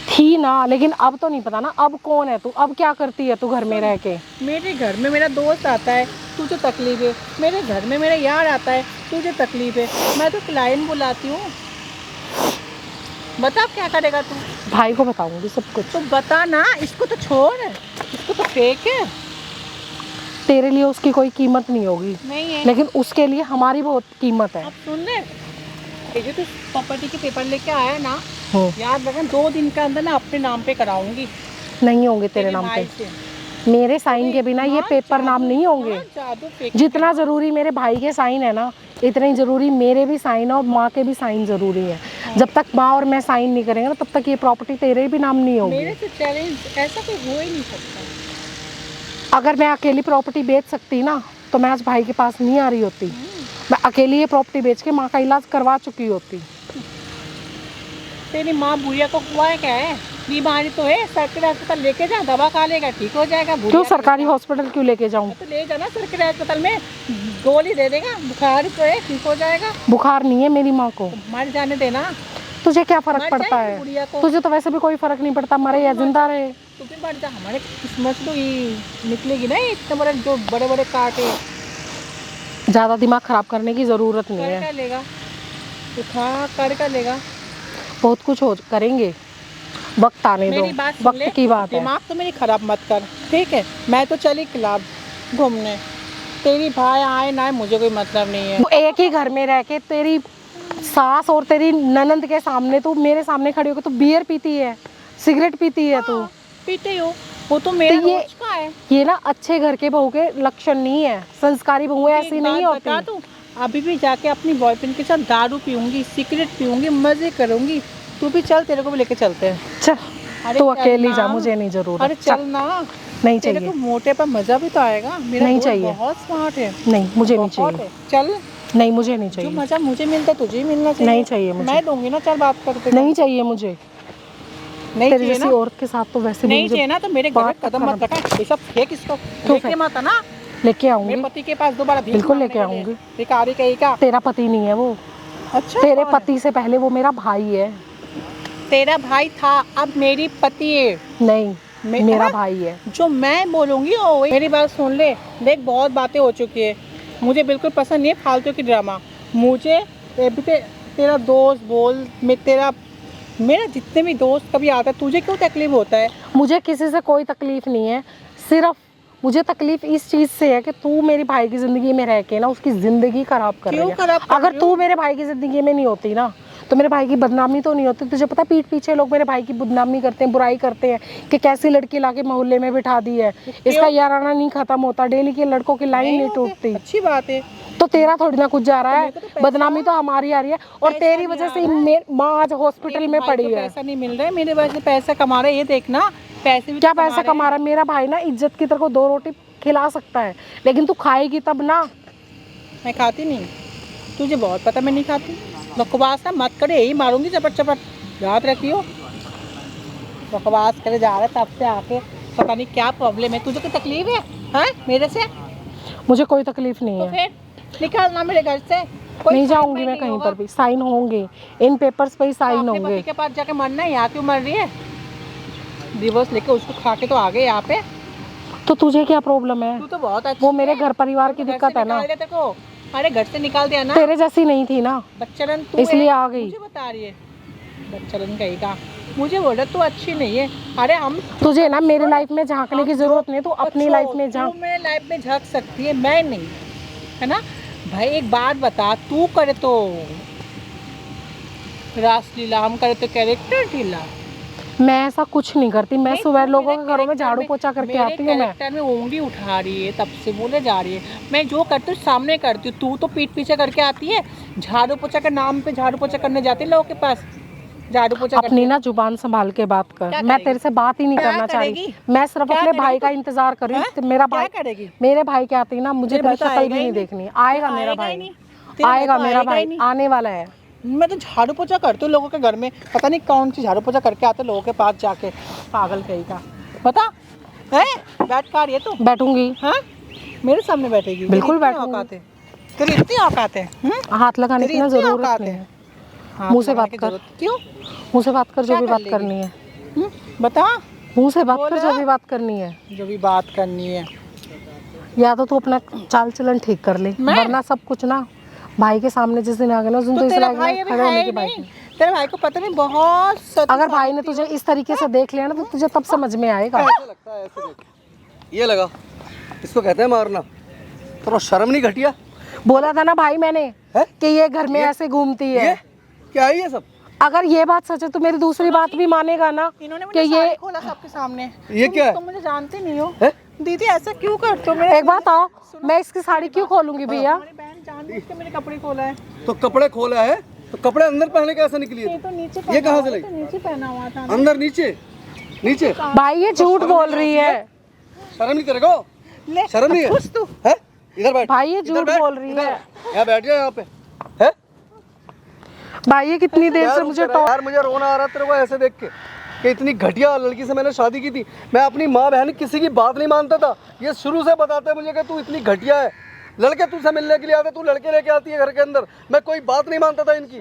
थी ना, लेकिन अब तो नहीं पता ना। अब कौन है तू? अब क्या करती है तू घर में रह के? मेरे घर में मेरा दोस्त आता है, तुझे तकलीफ है। मेरे घर में मेरा यार आता है, तुझे तकलीफ है। मैं तो क्लाइंट बुलाती हूँ। बता क्या करेगा तू? भाई को बताऊंगी सब कुछ। तो बता ना, इसको तो छोड़, इसको तो फेंक है। तेरे लिए उसकी कोई कीमत नहीं होगी, नहीं है, लेकिन उसके लिए हमारी बहुत कीमत है। अब सुन ले, ये जो तू प्रॉपर्टी के पेपर लेके आया ना, हम्म, याद रखना 2 दिन के अंदर ना अपने नाम पे कराऊंगी। नहीं होंगे तेरे नाम भाई पे। से। मेरे साइन के बिना ये पेपर नाम नहीं होंगे। हाँ, जादू फेंक। जितना जरूरी मेरे भाई के साइन है ना, इतना ही जरूरी मेरे भी साइन है, और माँ के भी साइन जरूरी है। जब तक माँ और मैं साइन नहीं करेंगे ना, तब तक ये प्रॉपर्टी तेरे भी नाम नहीं होगी। मेरे से चैलेंज ऐसा कोई हो ही नहीं सकता। अगर मैं अकेली प्रॉपर्टी बेच सकती ना, तो मैं आज भाई के पास नहीं आ रही होती। मैं अकेली ये प्रॉपर्टी बेच के माँ का इलाज करवा चुकी होती। तेरी माँ बुढ़िया को हुआ है क्या है? बीमारी तो है, सरकारी अस्पताल लेके जा, दवा खा लेगा, ठीक हो जाएगा। क्यों सरकारी हॉस्पिटल क्यों लेके जाऊँ? तो ले जाना सरकारी अस्पताल में, गोली दे देगा, बुखार तो है, ठीक हो जाएगा। बुखार नहीं है मेरी माँ को। मर जाने देना। तुझे क्या फर्क मर पड़ता जाएगी बुढ़िया है? को। तुझे तो वैसे भी कोई फर्क नहीं पड़ता, मरे या जिंदा रहे। तो फिर मर जा, हमारे किस्मत तो ये निकलेगी ना, इतने बड़े जो बड़े बड़े कांटे। ज्यादा दिमाग खराब करने की जरूरत नहीं कर है। क्या लेगा? तो हाँ, कर लेगा। बहुत कुछ हो करेंगे, वक्त आने दो, मेरी बात सुन ले, वक्त की बात है। दिमाग तो मेरी खराब मत कर, ठीक है? मैं तो चली क्लब घूमने, तेरी भाई आए ना आए मुझे कोई मतलब नहीं है। वो एक ही घर में रह के तेरी सास और तेरी ननंद के सामने तू मेरे सामने खड़ी होकर तू बियर पीती है, सिगरेट पीती है तू। पीते हो, वो तो मेरा तो ये- रोज का है। ये ना अच्छे घर के बहू के लक्षण नहीं है। संस्कारी बहू ऐसी एक नहीं बात होती। बता दूं, अभी भी जाके अपनी बॉयफ्रेंड के साथ दारू पीऊंगी, सिगरेट पीऊंगी, मजे करूंगी। तू भी चल, तेरे को भी लेके चलते हैं। चल अरे तू चल अकेली ना। जा, मुझे नहीं जरूरत। अरे चल ना, नहीं तेरे चाहिए, को मोटे पर मजा भी तो आएगा। मेरा नहीं दोस्त चाहिए। बहुत स्मार्ट है, नहीं मुझे नहीं बहुत चाहिए, है। चल, नहीं मुझे नहीं जो चाहिए, मजा मुझे मिलता है तुझे ही मिलना चाहिए। नहीं चाहिए मुझे। मैं दूंगी ना, चल बात करते। नहीं चाहिए मुझे। नहीं तेरे चाहिए जैसी ना, औरत के साथ तो वैसे भी नहीं मुझे चाहिए ना, तो मेरे घर बात कदम मत करना। लगा। ये सब फेंक इसको, क्यों लेके फेंक? मत आना। लेके मेरे आऊंगी, पति के पास दोबारा भीख बिल्कुल मांगने लेके के लिए। आऊंगी। भिखारी कहीं का। तेरा पति नहीं है वो, अच्छा, तेरे कौन है? पति से पहले वो मेरा भाई है। तेरा भाई था, अब मेरी पति है। नहीं, मेरा हाँ? भाई है। जो मैं बोलूंगी वो वही। मेरी बात सुन ले, देख बहुत बातें हो चुकी है, मुझे बिल्कुल पसंद नहीं है फालतू की ड्रामा। मुझे अभी तेरा दोस्त बोल, मेरा जितने भी दोस्त कभी आता है, तुझे क्यों तकलीफ होता है? मुझे किसी से कोई तकलीफ नहीं है, सिर्फ मुझे तकलीफ इस चीज से है कि तू मेरी भाई की जिंदगी में रह के ना उसकी जिंदगी खराब कर रही क्यों है। खराब कर अगर रही तू मेरे भाई की जिंदगी में नहीं होती ना, तो मेरे भाई की बदनामी तो नहीं होती? तुझे पता पीठ पीछे लोग मेरे भाई की बदनामी करते हैं, बुराई करते हैं कि कैसी लड़की लाके मोहल्ले में बिठा दी है, इसका याराना नहीं खत्म होता, डेली के लड़कों की लाइन नहीं टूटती। अच्छी बात है। तो तेरा थोड़ी ना कुछ जा रहा है, बदनामी तो हमारी आ रही है, और तेरी वजह से माँ आज हॉस्पिटल में पड़ी है। पैसा नहीं मिल रहा है, मेरे वजह से पैसा कमा रहा है, ये देखना पैसे भी क्या पैसा कमा रहा है मेरा भाई? ना इज्जत की तरह को 2 रोटी खिला सकता है, लेकिन तू खाएगी तब ना। मैं खाती नहीं, तुझे बहुत पता मैं नहीं खाती। बकवास ना मत करे, यही मारूंगी चपट चपट, याद रखियो। बकवास करे जा रहा है तब से आके, पता नहीं क्या प्रॉब्लम है तुझे, कोई तकलीफ है? हाँ मेरे से? मुझे कोई तकलीफ नहीं तो है। फिर निकालना मेरे घर से। कोई नहीं साइन जाऊंगी वाइन मैं नहीं कहीं होगा। पर भी, साइन होंगे इन पेपर्स पे ही, साइन अपने होंगे। पति के पास जाके मरना है, यहाँ क्यों मर रही है? डिवोर्स लेके उसको खा के तो आ गए यहाँ पे। तो तुझे क्या प्रॉब्लम है? तू तो बहुत अच्छी वो मेरे है। घर परिवार की घर से दिक्कत है ना, निकाल दिया तेरे को। अरे घर से निकाल दिया ना, तेरे जैसी नहीं थी ना, बच्चन तू इसलिए है। आ गई। मुझे बता रही है बच्चन कहेगा, मुझे बोल रहा तू अच्छी नहीं है। अरे हम तुझे ना मेरे लाइफ में झांकने की जरूरत नहीं, तू अपनी लाइफ में झांक। तू मेरे लाइफ में झांक सकती है, मैं नहीं, है ना भाई? एक बात बता, तू करे तो रासलीला, हम करे तो कैरेक्टर ढीला। मैं ऐसा कुछ नहीं करती, मैं नहीं, सुबह तू लोगों मेरे के घरों में character झाड़ू पोछा करके मेरे आती हूँ मैं। character में उंगली उठा रही है, तब से बोले जा रही है। मैं जो करती हूँ सामने करती हूँ, तू तो पीठ पीछे करके आती है। झाड़ू पोछा के नाम पे झाड़ू पोछा करने जाती है लोगों के पास, झाड़ू पोछा अपनी ना जुबान संभाल के बात कर, क्या मैं करेगी? तेरे से बात ही नहीं क्या करना चाह रही। करेगी? मैं सिर्फ क्या अपने करेगी भाई का तू? इंतजार कर रही हैं? हूँ। मेरा क्या भाई, करेगी? मेरे भाई के आते ही ना मुझे तेरे भाई तेरी तो शक्ल आएगा भी ही नहीं नहीं। देखनी। आएगा तेरा मेरा आएगा ही भाई, नहीं। तेरा भाई आएगा तो मेरा आएगा ही भाई, नहीं। आने वाला है। मैं तो झाड़ू पोछा करती हूँ लोगों के घर में, पता नहीं कौन सी झाड़ू पोछा करके आते लोगों के पास जाके, पागल कहीं का। बता है, बैठ कर ये तू, बैठूंगी, हाँ मेरे सामने बैठेगी? बिल्कुल तेरी इतनी बैठूंगी। औकात है? तेरी इतनी औकात है? हाथ लगाने तेरी की ना इतनी जरूरत औकात नहीं है? है। हाथ मुंह से लगाने बात की कर। जरूरत- क्यों? मुंह से बात कर, जो क्या भी कर बात लेगी? करनी है। बता, मुंह से बात कर, बोला। जो भी बात करनी है। जो भी बात करनी है। या तो तू अपना चाल चलन ठीक कर ले, मैं? वरना सब कुछ ना भाई के सामने जिस दिन आ गए ना, उस दिन तो तो इस तेरा लायक भाई नहीं अभी खड़े है होने ही की बात नहीं, है। तेरे भाई को पता नहीं बहुत अगर भाई ने तुझे इस तरीके से देख लिया ना, तो तुझे तब समझ में आएगा। ऐसे लगता है, ऐसे देख। ये लगा, इसको कहते हैं मारना। तो शर्म नहीं घटिया बोला था ना भाई मैंने है? कि ये घर में ऐसे घूमती ये है। क्या है ये सब? अगर ये बात सच है तो मेरी दूसरी बात भी मानेगा ना इन्होंने कि मुझे ये। साड़ी खोला सबके सामने। ये क्या है? तुम मुझे जानते नहीं हो है? दीदी, ऐसा क्यों करते हो? मेरे एक बात आओ, मैं इसकी साड़ी क्यों खोलूंगी भैया? हमारी बहन जानबूझ के मेरे कपड़े खोला है। तो कपड़े खोला है तो कपड़े अंदर पहने कैसे निकली ये है? तो नीचे ये पहना कहाँ हुआ से था, लगी? तो नीचे पहना हुआ था। अंदर नीचे नीचे भाई ये झूठ बोल रही है। शर्म नहीं तेरे को? ले शर्म नहीं है? खुश तू। है? इधर बैठ। भाई ये इधर झूठ बैठ, बोल रही इधर। है। यहाँ बैठ जा, यहाँ पे है। भाई ये कितनी देर से मुझे यार मुझे रोना आ रहा है तेरे को ऐसे देख के कि इतनी घटिया लड़की से मैंने शादी की थी। मैं अपनी माँ बहन किसी की बात नहीं मानता था। ये शुरू से बताते मुझे कि तू इतनी घटिया है। लड़के तुझसे मिलने के लिए आते, तू लड़के लेके आती है घर के अंदर। मैं कोई बात नहीं मानता था इनकी,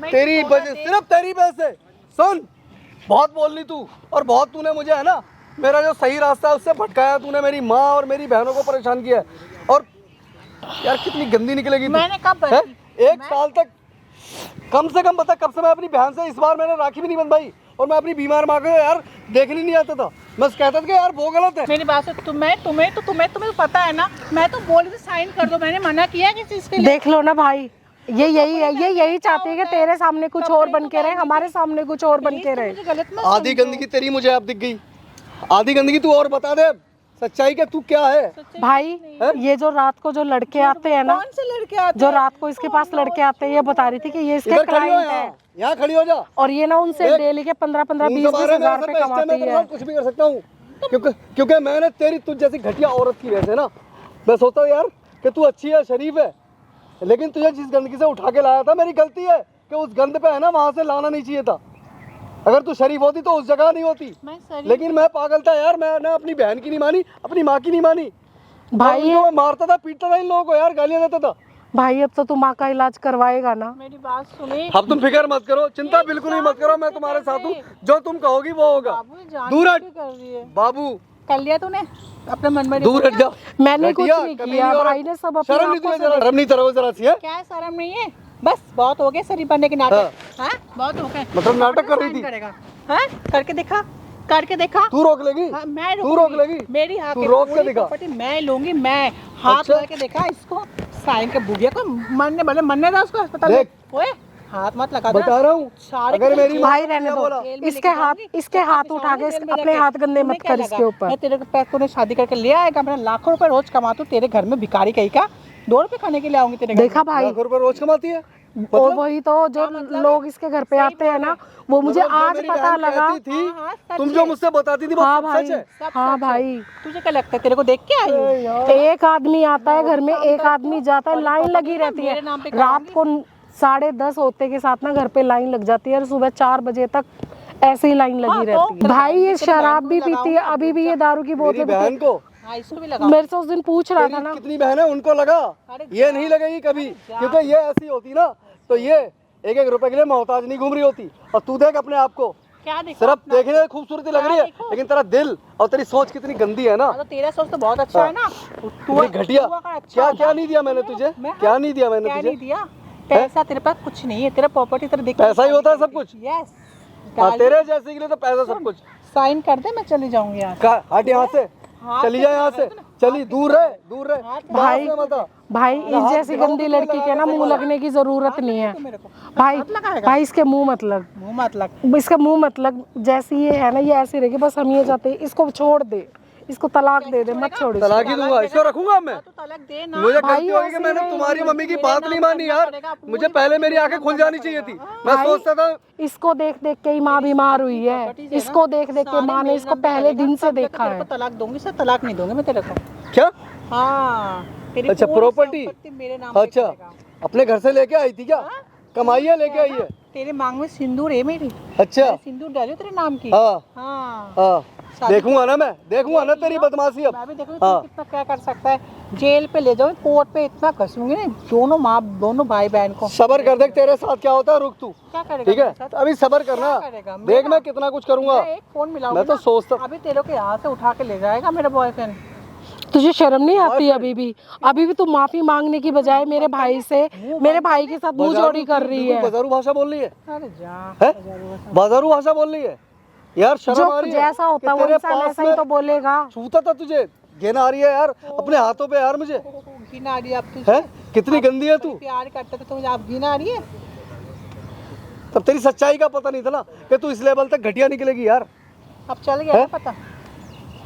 तेरी वजह, सिर्फ तेरी वजह से। सुन, बहुत बोल ली तू, और बहुत तूने मुझे है ना, मेरा जो सही रास्ता है उससे भटकाया तूने। मेरी माँ और मेरी बहनों को परेशान किया है। और यार कितनी गंदी निकलेगी तू। मैंने कब है? बची? एक साल तक कम से कम बता, कब से मैं अपनी बहन से, इस बार मैंने राखी भी नहीं बंधवाई। और मैं अपनी बीमार माँ को यार देखने नहीं आता था। मैं कहता था कि यार वो गलत है। मेरी बात से तुम्हें पता है ना, मैं तो बोल रही साइन कर दो, मैंने मना किया किस चीज के लिए? देख लो ना भाई, ये यही चाहती है कि तेरे सामने कुछ और बन के रहे, हमारे सामने कुछ और बन के रहे। मुझे गलत मत आधी गंदगी तेरी मुझे अब दिख गई। आधी गंदगी तू और बता दे सच्चाई के, तू क्या है? भाई ये जो रात को जो लड़के आते हैं ना, कौन से लड़के आते जो रात को इसके पास लड़के आते हैं, ये बता रही थी कि ये इसके इधर खड़ी हो, क्लाइंट है, यहाँ खड़ी हो जा। और ये ना उनसे डेली के 15-15, 20-20 हजार रुपए कमाती है। कुछ भी कर सकता हूँ क्योंकि मैंने तेरी तुझ जैसी घटिया औरत की वजह से ना, मैं सोचता हूँ यार कि तू अच्छी है, शरीफ है, लेकिन तुझे जिस गंदगी से उठा के लाया था, मेरी गलती है कि उस गंद पे है ना वहाँ से लाना नहीं चाहिए था। अगर तू शरीफ होती तो उस जगह नहीं होती। लेकिन मैं पागल था यार, मैं ना अपनी बहन की नहीं मानी, अपनी माँ की नहीं मानी। भाई मैं मारता था, पीटता था इन लोगों को यार, गालियाँ देता था। भाई अब तो तू माँ का इलाज करवाएगा ना? मेरी बात सुनी अब तुम फिक्र मत करो, चिंता बिल्कुल ही मत करो, मैं तुम्हारे साथ हूँ। जो तुम कहोगी वो होगा। दूर हट कर रही है। बाबू, कर लिया तूने अपने मन में? दूर हट जा। मैंने कुछ घटिया, नहीं कमीनी किया, औरत। भाई ने सब अपनी शर्म नहीं आंखों तुम्हें से जरा? शर्म नहीं तेरे जरा सी है? क्या शर्म नहीं है? बस बहुत हो गया शरीफ बनने के नाटक। हाँ बहुत हो गए। मतलब नाटक कर रही थी। करेगा हाँ, करके दिखा, करके देखा। तू रोक लेगी? हाँ, मैं तू रोक लेगी? मेरी हाथ तू की रोक के पूरी दिखा। प्रॉपर्टी मैं लूंगी, मैं हाथ अच्छा। लगा के देखा इसको, साइन के बुढ़िया को मरने दो उसको अस्पताल में। देख। ओए हाथ मत लगा बता रहा हूँ, सारे अगर मेरी भाई रहने दो, इसके हाथ उठा के अपने हाथ गंदे मत कर इसके ऊपर। मैं तेरे को तूने शादी करके ले आएगा, मैं लाखों रुपए रोज कमाता हूँ तेरे घर में, भिखारी कहीं का 2 रुपए खाने के लिए आऊंगी तेरे घर देखा भाई, लाखों रुपए रोज कमाती है। और वही तो जो लोग इसके घर पे आते हैं ना, वो मुझे आज पता लगा। तुम जो मुझसे बताती थी वो हाँ सब भाई, सच है। हाँ भाई, तुझे क्या लगता है तेरे को देख के आई हूँ? एक आदमी आता है घर में, एक आदमी जाता है, लाइन लगी रहती है। रात को 10:30 होते के साथ ना घर पे लाइन लग जाती है और सुबह 4 बजे तक ऐसे ही लाइन लगी रहती है। भाई ये शराब भी पीती है, अभी भी ये दारू की मेरी बोतल बहन को, हाँ, इसको भी लगा। मेरे से उस दिन पूछ रहा था ना, कितनी बहन है उनको लगा, ये नहीं लगेगी कभी, क्योंकि ये ऐसी होती ना तो ये 1-1 रुपए के लिए मोहताज नहीं घूम रही होती। और तू देख अपने आप को, क्या देखो सिर्फ देखने में खूबसूरती लग रही है, लेकिन तेरा दिल और तेरी सोच कितनी गंदी है ना। तो तेरा सोच तो बहुत अच्छा है ना। तू घटिया, क्या क्या नहीं दिया मैंने तुझे, क्या नहीं दिया मैंने क्या तुझे। नहीं दिया? पैसा तेरे पास कुछ नहीं है, तेरा प्रॉपर्टी तेरा देख। पैसा ही होता है सब कुछ। यस, हाँ, तेरे जैसे के लिए तो पैसा सब कुछ। साइन कर दे, मैं चली जाऊंगी यार। हट यहाँ से, चली जाए यहाँ से, चली दूर रहे, दूर रहे। भाई मत आ। भाई इस जैसी गंदी लड़की के ना मुंह लगने की जरूरत नहीं है। मेरे को भाई भाई इसके मुंह मत लग, मुंह मत लग। इसका मुंह मत लग। जैसी ये है ना ये ऐसी रहेगी, बस हम ये चाहते हैं इसको छोड़ दे, इसको तलाक दे दे, मत छोड़ इसको। तलाक ही दूंगा, इसको रखूंगा मैं। तो तलाक दे ना। मुझे भाई गलती होगी कि ऐसे मैंने नहीं, तुम्हारी मम्मी की बात नहीं मानी यार। मुझे पहले मेरी आंखें खुल जानी चाहिए थी। मैं सोचता था इसको देख देख के ही माँ बीमार हुई है, इसको देख देख के माँ ने इसको पहले दिन से देखा तेरे है। को तलाक दूंगी, सर तलाक नहीं दूंगी मैं तेरे को। क्या। हाँ, तेरी अच्छा, पूरी प्रॉपर्टी। संपत्ति मेरे नाम पे अच्छा, करेगा। अपने घर से लेके आई थी क्या, कमाई है लेके आई है। तेरे मांग में सिंदूर है मेरी, अच्छा, मैंने सिंदूर डाली तेरे नाम की। हाँ हाँ, हाँ, शादी देखूंगा ना मैं, देखूंगा ना तेरी बदमाशी अब। मैं भी देखूंगी हाँ। तू कितना क्या कर सकता है। जेल पे ले जाऊंगी, कोर्ट पे इतना घसूंगी ना दोनों माँ दोनों भाई बहन को। सबर कर, देख तेरे साथ क्या होता है, रुक तू। क्या करेगा ठीक है, मेरे साथ? अभी सबर करना, क्या करेगा? देख मैं कितना कुछ करूंगा। मैं एक फोन मिलाऊंगी मैं तो ना, सोचता- अभी तेरे को यहाँ से उठा के ले जाएगा मेरा बॉयफ्रेंड। तुझे शर्म नहीं आती? अभी भी तू माफी मांगने की बजाय मेरे भाई से, मेरे भाई के साथ मुंह जोड़ी कर रही है। बाजारू भाषा बोल रही है, अरे जा, है? बाजारू भाषा बोल रही है यार। शर्म आ जो रही है जैसा होता है कि वो तेरे इंसान पास ऐसा ही में तो बोलेगा। छूता था तुझे, घिन आ रही है यार अपने हाथों पे यार मुझे, घिन आ रही है अब तुझे। है? कितनी गंदी है तू। प्यार करते थे तो मुझे आप घिन आ रही है। तब तेरी सच्चाई का पता नहीं था ना कि तू इस लेवल तक घटिया निकलेगी यार। अब चल गया ना पता।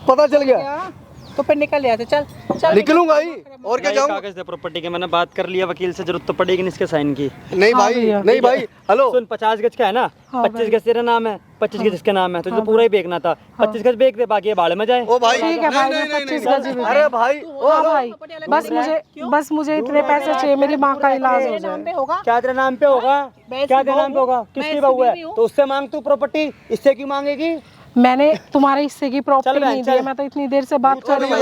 पता चल गया, क्या? तो फिर निकल यहाँ से, चल चल। निकलूंगा ही, और क्या जाऊंगा। कागज दे प्रॉपर्टी के, मैंने बात कर लिया वकील से, जरूरत तो पड़ेगी नहीं इसके साइन की। नहीं भाई, नहीं भाई, हेलो सुन, 50 गज का है ना, 25 गज तेरा नाम है, 25 गज इसके नाम है, तुझे तो पूरा ही बेचना था। 25 गज बेच दे, बाकी ये भाड़े में जाए। ओ भाई, ठीक है भाई, नहीं, मैं नहीं, 25 नहीं, गज ही नहीं। अरे भाई, ओ हाँ हेलो। भाई, बस मुझे इतने पैसे चाहिए, मेरी माँ का इलाज हो मेरे नाम जाए। पे होगा। क्या तेरे नाम पे होगा? मैं क्या इसकी तेरे नाम पे बहू होगा? हूँ। मैं किसकी इसकी बहू है? बीवी हूँ। तो उससे मांग तू प्रॉपर्टी, इससे क्यों मांगेगी? मैंने तुम्हारे हिस्से की प्रॉपर्टी चल बहन, नहीं दी है, चल। मैं तो इतनी देर से बात कर रही हूँ।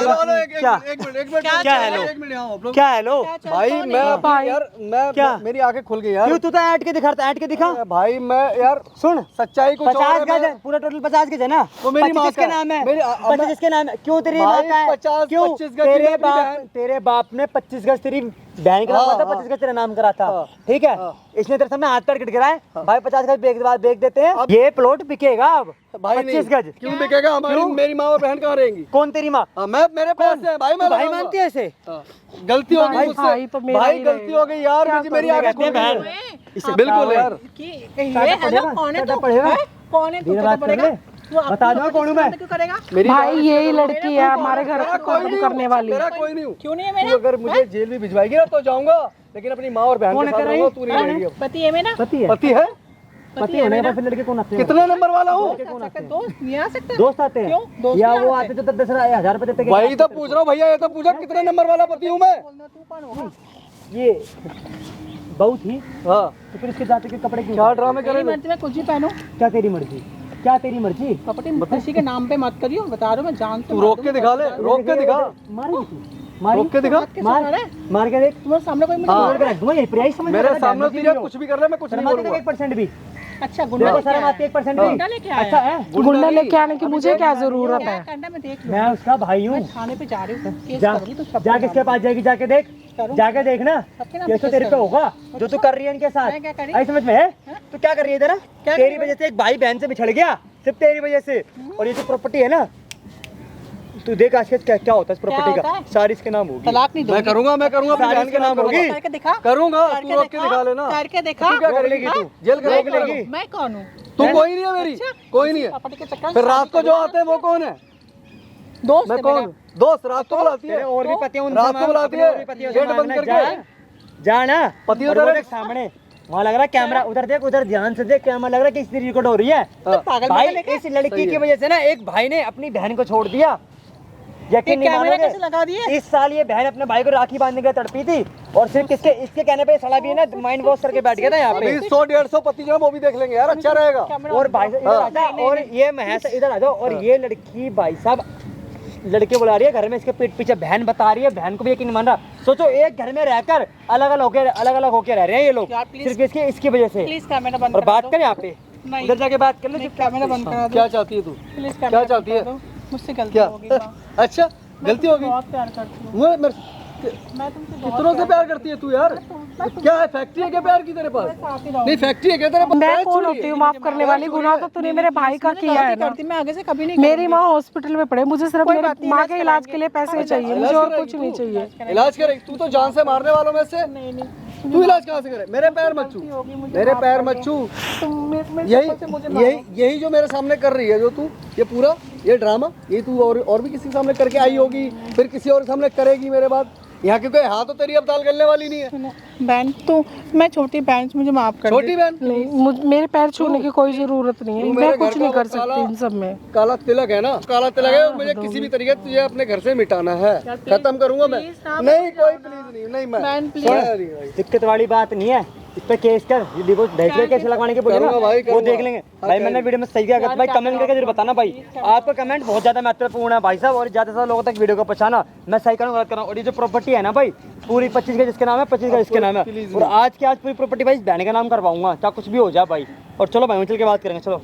क्या? एक मिनट, क्या हेलो? क्या हेलो? भाई मैं भाई। यार, मैं क्या? मेरी आंखें खुल गई यार। क्यों तू तो ऐड के दिखा, ऐड के दिखा। अरे भाई मैं यार, सुन, सच्चाई कुछ और 50 है, गज मैं- है, पूरा टोटल 50 गज है ना। वो मेरी माँ 25 का के है। नाम है, मेरी- 25 के नाम है। क्यों तेरी भाई, माँ का है? 50 क्यों? 25 गज की मेरी बहन। तेरे बाप ने 25 गज तेरी बहन के नाम हाँ, करा था, हाँ। 25 गज तेरा नाम करा था। हाँ। ठीक है, इसने तेरे सामने हाथ पैर कट गिरा है। भाई 50 गज बेच देते हैं, ये प्लॉट बिकेगा अब। भाई 25 गज क्यों बिकेगा? हमारी मेरी माँ और बहन कहाँ रहेंगी? कौन तेरी माँ? हाँ, मैं मेरे पास है भाई, मैं भाई लगाऊंगा। मानती है इसे? हाँ, गलती हो गई भाई, मुझसे। भाई तो मेरा भाई ही गलती रहेगा। हो गई यार, मेरी आंखें खुल कहते हैं गई। बहन। इसे बिल्कुल यार। ये हेलो कौन है तू? पड़ेगा। हैं? कौन है तू? धीरे पता बात कर पड़ेगा? ले। तू अपनी बता दो कौन हूँ मैं। क्यों करेगा? मेरी भाई यही लड़की है हमारे घर मेरा को कोई खत्म नहीं करने हूँ, वाली। मेरा कोई नहीं हूँ। क्यों नहीं है तू मेरा? अगर मुझे जेल भी भिजवाएगी ना तो जाऊंगा, लेकिन अपनी माँ और बहन कौन के कर साथ रही? रहूंगा, तू नहीं कौन है? रहेगी अब। पति है मेरा। पति है? पति है? पति होने के बाद फिर लड़के कौन आते हैं? कितने नंबर वाला हूँ? दोस्त नहीं आ सकते? दोस्त आते हैं? क्यों? दोस्त या नहीं वो आते? आते जो 10,000 रुपए देते हैं? वही तो पूछ रहा हूँ भैया, ये तो पूछा कितने नंबर वाला पति हूँ मैं। बोलना तू कौन होगा? ये बहू थी, हाँ, तो फिर इसके जाते के कपड़े क्यों? क्या ड्रामे मेरी करे? मर्जी में कुछ भी पहनो। क्या तेरी मर्जी? क्या तेरी मर्जी? प्रॉपर्टी किसी के नाम पे मत करियो, बता रहा हूँ मैं जान से। तू रोक के दिखा ले, रोक के दिखा, मारेगी तू? मारी? रोक के दिखा। मार मार के देख। तुम्हारे सामने कोई मुझे हाँ। तोड़ के रख दूंगा, ये प्राइस समझ मेरे रहा सामने है, तुझे कुछ भी कर ले, मैं कुछ नहीं शर्मा देगा बोलूंगा। 1% भी। अच्छा गुंडा देखो लेके शर्म आया। आती है 1% भी। गुंडा लेके आया। अच्छा है, गुंडा लेके आने की मुझे क्या जरूरत क्या है? करना मैं देख लूँ। मैं उसका भाई हूँ। थाने पे जा रही हूँ, केस जा करूँगी तो सब जा किसके पास जाएगी, जाके देख, करूँ। जाके देखना। सबके नाम ये पे तो केस तेरे पे करूँ। होगा जो तू कर रही है इनके साथ। मैं क्या करी? आई समझ में है? तू क्या कर रही है? तेरा क्या तेरी कर रही वजह से एक भाई बहन से बिछड़ गया, सिर्फ तेरी वजह से। और ये जो प्रॉपर्टी है ना, तू देख आज क्या क्या होता है इस प्रॉपर्टी होता का, है? सारी इसके नाम होगी। तलाक नहीं मैं करूंगा अपनी बहन के नाम होगी। करके दिखा, करूंगा, करके तू रोक के दिखा, दिखा लेना। करके दिखा। तू क्या रोक करेगी? लेगी तू जेल मैं करेगी? कौन? मैं कौन हूँ? तू कोई नहीं है मेरी, कोई नहीं है। प्रॉपर्टी के चक्कर में फिर रात शादी को जो करूंगा। आते हैं वो कौन है? दोस्त मैं है कौन मेरा। हूँ? दोस्त रात को बुलाती है, तेरे और भी पति हैं, उनसे रात को मांग, बुलाती अपने और है, भी पतियों से गेट बंद मांगना, करके। जा ना पति और उधर वो है। देख सामने वहाँ लग रहा है कैमरा, उधर देख, उधर ध्यान से देख, कैमरा लग रहा है कि इसकी रिकॉर्ड हो रही है। पागल भाई वाले क्या? इस लड़की सही की है। वजह से ना एक भाई ने अपनी बहन को छोड़ दिया। यकीन नहीं कैमरा मानोगे, कैसे लगा दिए? इस साल ये बहन अपने भाई को राखी बांधने के लिए तड़पी थी और सिर्फ इसके कहने पे साला भी है ना माइंड वॉश करके बैठ गया था यहाँ पे। 100-150 पति जो है वो भी देख लेंगे यार, अच्छा रहेगा। और भाई साहब इधर आ जा, और ये महेश इधर आ जाओ, और ये लड़की भाई साहब लड़के बुला रही है घर में, इसके पीठ पीछे बहन बता रही है, बहन को भी यकीन नहीं मान रहा। सोचो एक घर में रहकर अलग अलग होके रह रहे हैं ये लोग, यार, प्लीज। सिर्फ इसकी वजह से। प्लीज कैमरा बंद और करा बात दो। कर यहाँ पे, नहीं। उधर जाके बात कर लो। प्लीज कैमरा बंद करा दो। क्या चाहती है तू? प्लीज क्या कैमरा चाहती है? बंद करा दो। मुझसे गलती क्या? होगी माँ। अच्छा गलती होगी? बहुत प्यार करती हूँ मैं मैं तुमसे बहुत कितनों से प्यार करती है तू यार? क्या है, फैक्ट्री है क्या प्यार की तेरे पास? साथ ही रहूंगी। नहीं फैक्ट्री है क्या तेरे पास? मैं पैर कौन छू रही होती है? हूँ माफ करने वाली? गुनाह तो तूने मेरे भाई का किया है ना। करती मैं आगे से कभी नहीं मेरी माँ हॉस्पिटल में पड़े, मुझे सिर्फ मेरी बात नहीं, माँ इलाज के इलाज के लिए पैसे चाहिए, मुझे और कुछ नहीं चाहिए। इलाज करेगी तू तो जान से मारने वालों में से। नहीं नहीं तू इलाज कहाँ से करे? मेरे पैर मत छू, होगी मुझे मेरे माफ पैर कर मत दो। छू। तुम मेरे यही चक्कर से मुझे यही जो मेरे सामने कर रही है, जो तू ये पूरा ये ड्रामा, ये तू और भी किसी के सामने करके आई होगी, फिर किसी और के सामने करेगी मेरे बाद। यहाँ क्योंकि हाँ तो तेरी अब दाल गलने वाली नहीं है। बहन तो मैं छोटी बहन, मुझे माफ कर छोटी बहन नहीं, मेरे पैर छूने की कोई जरूरत नहीं है, तू मेरे मैं कुछ घर नहीं का कर वो काला- सकती इन सब में। काला तिलक है ना, काला तिलक है, मुझे किसी भी तरीके से तुझे अपने घर से मिटाना है, खत्म करूंगा मैं। नहीं कोई प्लीज नहीं मैं बहन, प्लीज। नहीं भाई। दिक्कत वाली बात नहीं है, इस पे केस कर, डिवोर्स भेज के केस लगवाने के बोले ना, करूंगा भाई, वो करूंगा। देख लेंगे। भाई मैंने वीडियो में सही किया, भाई कमेंट करके जरूर बताना भाई, आपका कमेंट बहुत ज्यादा महत्वपूर्ण है भाई साहब, और ज्यादा से ज्यादा लोगों तक वीडियो को पहुंचाना। मैं सही करूँ गलत करूँ, और ये जो प्रॉपर्टी है ना भाई पूरी 25 का जिसके नाम है, 25 का जिसके नाम है, और आज पूरी प्रॉपर्टी भाई इस बहन के नाम करवाऊंगा, चाहे कुछ भी हो जाए भाई। और चलो भाई चल के बात करेंगे, चलो।